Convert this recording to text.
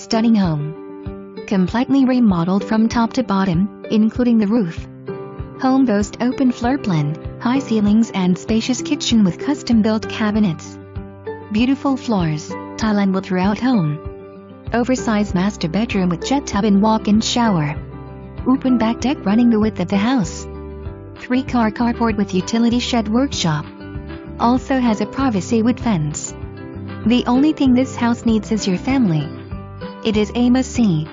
stunning home. Completely remodeled from top to bottom, including the roof. Home boasts open floor plan, high ceilings and spacious kitchen with custom-built cabinets. Beautiful floors, tile and wood throughout home. Oversized master bedroom with jet tub and walk-in shower. Open back deck running the width of the house. 3-car carport with utility shed workshop. Also has a privacy wood fence. The only thing this house needs is your family. It is a must-see.